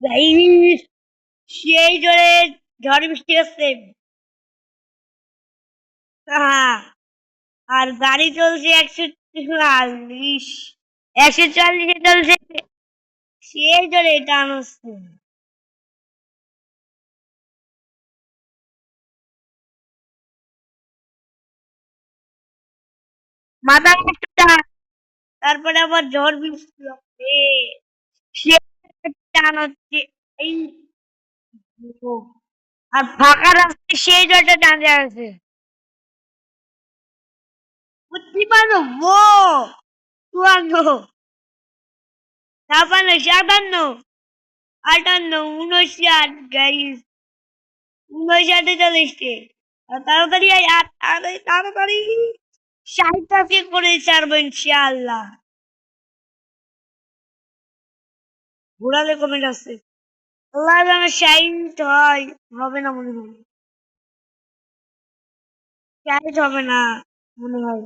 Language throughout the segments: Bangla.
গাইস, সেই জোরে ঝড় বৃষ্টি হচ্ছে। আহা, আর গাড়ি চলছে 140, 140 চলছে। সেই জোরে টান হচ্ছে। মাথা একটা, তারপরে আবার ঝড় বৃষ্টি হচ্ছে। সে টান হচ্ছে। এই আর ফাঁকা রাস্তায় সেই জোরে টান আছে। বুঝতে পারো, ও চুয়ান্ন, 56, 57, 58, 59, গাইস, 59 চল্লিশে। তাড়াতাড়ি আয়, আর তাড়াতাড়ি 60টাকে করে ছাড়বো ইনশাআল্লাহ। ঘোরালে কমে যাচ্ছে। আল্লাহ যেন 60 হয়। হবে না মনে হয়, 60 হবে না মনে হয়।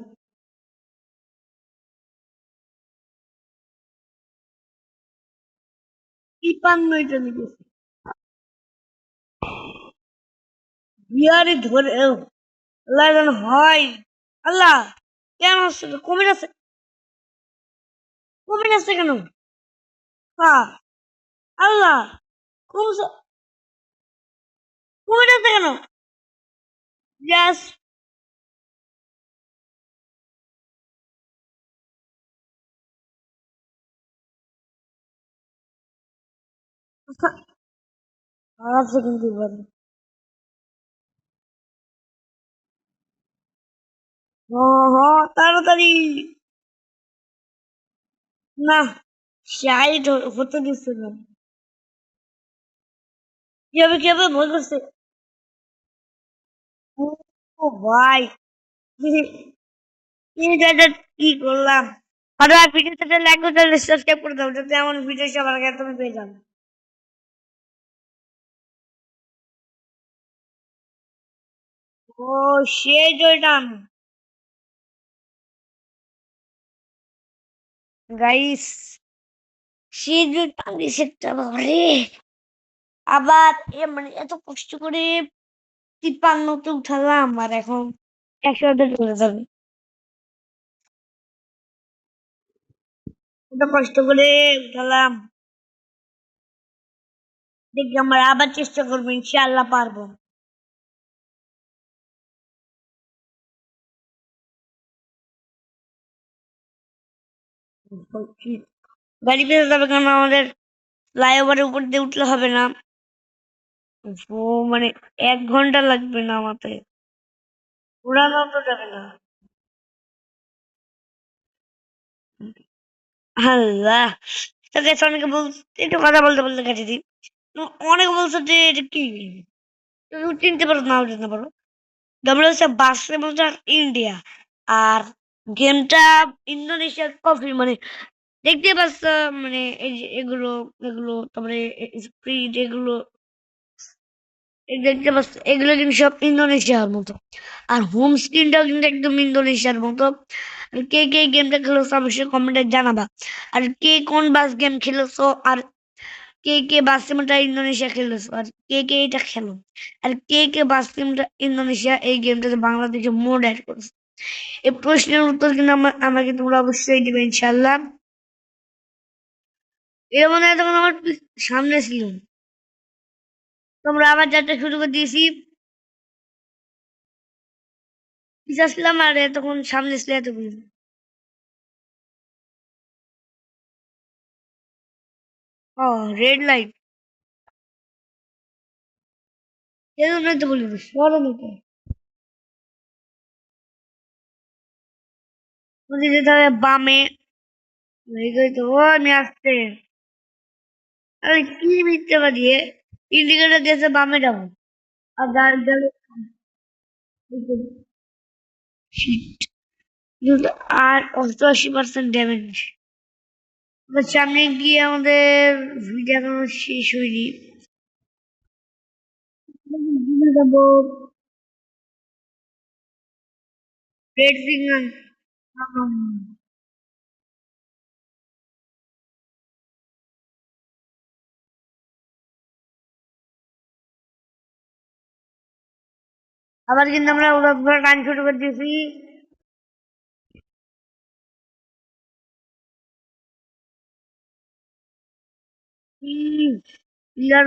53 চলে গেছে। বিহারি ধরে আল্লাহ যেন হয়। আল্লাহ, কেন হচ্ছে না? কমে যাচ্ছে, কমে যাচ্ছে কেন? হ্যাঁ, আল্লাহ, কমছে, কমে যাচ্ছে কেন? জাস্ট আর সেকেন্ড দিবেন। তাড়াতাড়ি। না, 60 হতে দিচ্ছে না। কিভাবে কিভাবে ভুল করছে? ও ও ভাই, এটা কি করলাম? হয়তো আর ভিডিওর সাথে লাইক করতে সাবস্ক্রাইব করে দাও, যাতে এমন ভিডিও সবার আগে তুমি পেয়ে যাও। ও সেই জয়টান। গাইস, সেই জয়টান দিছে একটা বাবারে। আবার মানে এত কষ্ট করে 53তে উঠালাম, আর এখন 100তে চলে যাবে। এত কষ্ট করে উঠালাম, দেখি আমরা আবার চেষ্টা করবো, ইনশাআল্লাহ পারবো। গাড়ি পেতে যাবে কারণ আমাদের ফ্লাইওভারের উপর দিয়ে উঠলে হবে না। ও মানে 1 ঘন্টা লাগবে না আমাদের, উড়ানো তো যাবে না। আল্লাহ, তাকে অনেকে বলছে, একটু কথা বলতে বলতে কেটে দিই। অনেকে বলছে যে এটা কি, তুমি চিনতে পারো নাও চিনতে পারো। গেমটা হচ্ছে বাসে মজার ইন্ডিয়া, আর গেমটা ইন্দোনেশিয়ার কফি মানে দেখতে পাচ্ছ। মানে এই যে এগুলো, এগুলো তারপরে স্প্রিড, এগুলো দেখতে পাচ্ছ, এগুলো কিন্তু সব ইন্দোনেশিয়ার মতো। আর হোম স্ক্রিনটাও কিন্তু একদম ইন্দোনেশিয়ার মতো। কে কে গেমটা খেলেছো অবশ্যই কমেন্টে জানাবা। আর কে কোন বাস গেম খেলেছো, আর কে কে বাস গেমটা ইন্দোনেশিয়া খেলেছো, আর কে কে এটা খেলো, আর কে কে বাস গেমটা ইন্দোনেশিয়া এই গেমটাতে বাংলাদেশে মোড অ্যাড করেছে। এই প্রশ্নের উত্তর কিন্তু আমাকে তোমরা অবশ্যই দিবে ইনশাল্লাহ। এর মনে হয় তখন আমার সামনে ছিল, তোমরা আবার যাত্রা শুরু করে দিয়েছি। পিছাচ্ছিলাম ছিলাম, আর তখন সামনে ছিল এতগুলো। ও, রেড লাইট, এই জন্যই তো বলি সরো মতো যদি যেতে হবে বামে। এই তো ও আমি আসতে, আরে কি মিথ্যে বাদিয়ে ইন্ডিকেটর দিয়েছে বামে যাবো, আর গাড়ি গেলে আর 88% ড্যামেজ। সামনে গিয়ে আমাদের ভিডিও এখনো শেষ হয়নি। যাবো রেড সিগন্যাল। আবার কিন্তু আমরা উড়াদ করে টাইম শুরু করে দিয়েছি। পিলার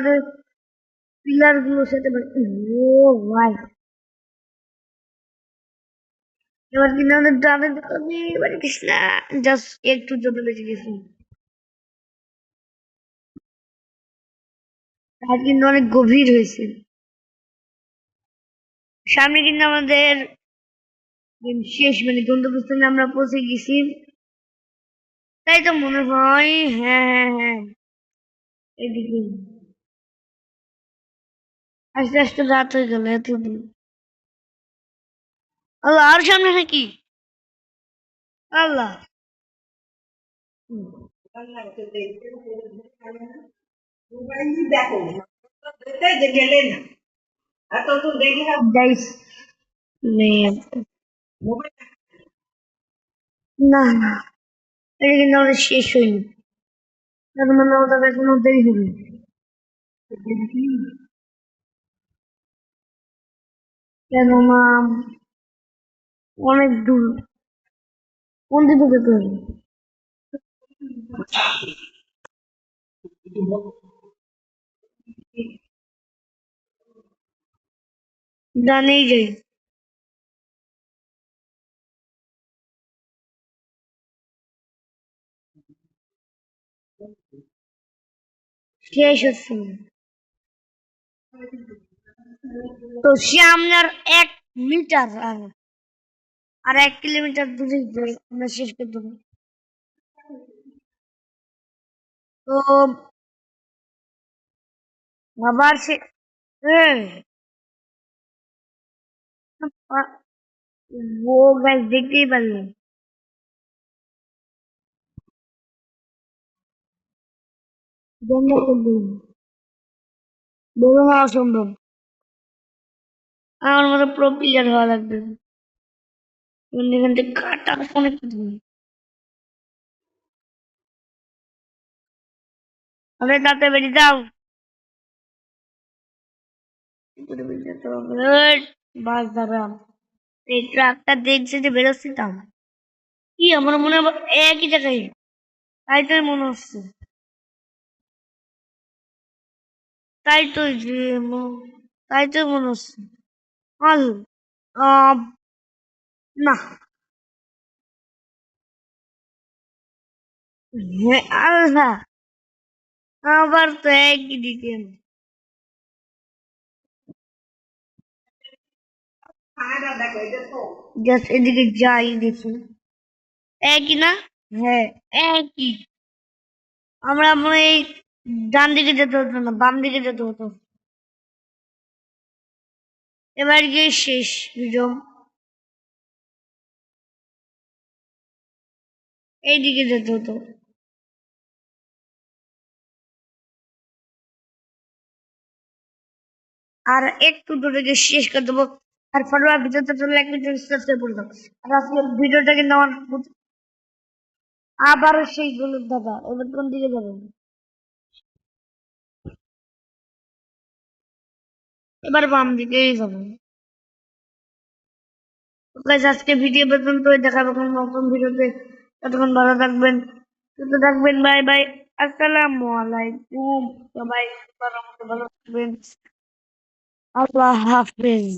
পিলার গুলো সাথে ও ভাই, এবার কিন্তু আমাদের ড্রামের দোকানে এবার কৃষ্ণা জাস্ট একটু জন্য বেঁচে গেছি। রাত কিন্তু অনেক গভীর হয়েছে। সামনে কিন্তু আমাদের শেষ মানে গন্তব্যস্থানে আমরা পৌঁছে গেছি, তাই তো মনে হয়। হ্যাঁ হ্যাঁ হ্যাঁ, এদিকে আস্তে আস্তে রাত হয়ে গেল এত দূর। আল্লাহ, আর সামনে নাকি? আল্লাহ। গাইস, না না, এটা কিন্তু আমাদের শেষ হয়নি, তার মানে আমাদের এখনো দেরি হবে। কেননা অনেক দূর, কোন দিকে যেতে হবে? ডানেই যাই। শেষ হচ্ছে না। তো সামনে আর 1 মিটার, আর 1 কিলোমিটার দূরে আমরা শেষ করে দেবো। তো আবার সে এই, আ- ও গাছ দেখতেই পারলেন, বন্ধ করে দিন, বের হওয়া অসম্ভব। আমার মতো প্রো প্লেয়ার হওয়া লাগবে, এখান থেকে কাটা অনেক দূর। আরে তাতে বেরিয়ে যাও। এই, বাস দাঁড়া, এই ট্রাকটা দেখছে যে বেরোচ্ছিলাম, কি আমার মনে হয় আবার একই জায়গায়, তাই তো মনে হচ্ছে। তাই তো যে তাই তো মনে হচ্ছে। আল আহ, না, হ্যাঁ, আল্লাহ, আবার তো একই দিকে। জাস্ট এদিকে যাই দেখি, একই না? হ্যাঁ, একই। আমরা মনে হয় ডান দিকে যেতে হতো না, বাম দিকে যেতে হতো। এবার গিয়ে শেষ ভিডিও, এইদিকে যেতে হতো। আর একটু দূরে গিয়ে শেষ করে দেবো। আর ফটোয়া ভিডিওতে চলে 1 মিনিট সাবস্ক্রাইব করে দাও। আর আজকের ভিডিওটা কিন্তু আমার আবারও সেই হলুদ দাদা, এবার কোন দিকে যাবেন? এবার বাম দিকেই যাবেন। গাইস, আজকে ভিডিও পর্যন্তই, দেখাবো কোনো নতুন ভিডিওতে। ততক্ষণ ভালো থাকবেন, সুস্থ থাকবেন। বাই বাই, আসসালামু আলাইকুম। সবাই ভালো থাকবেন। আল্লাহ হাফেজ।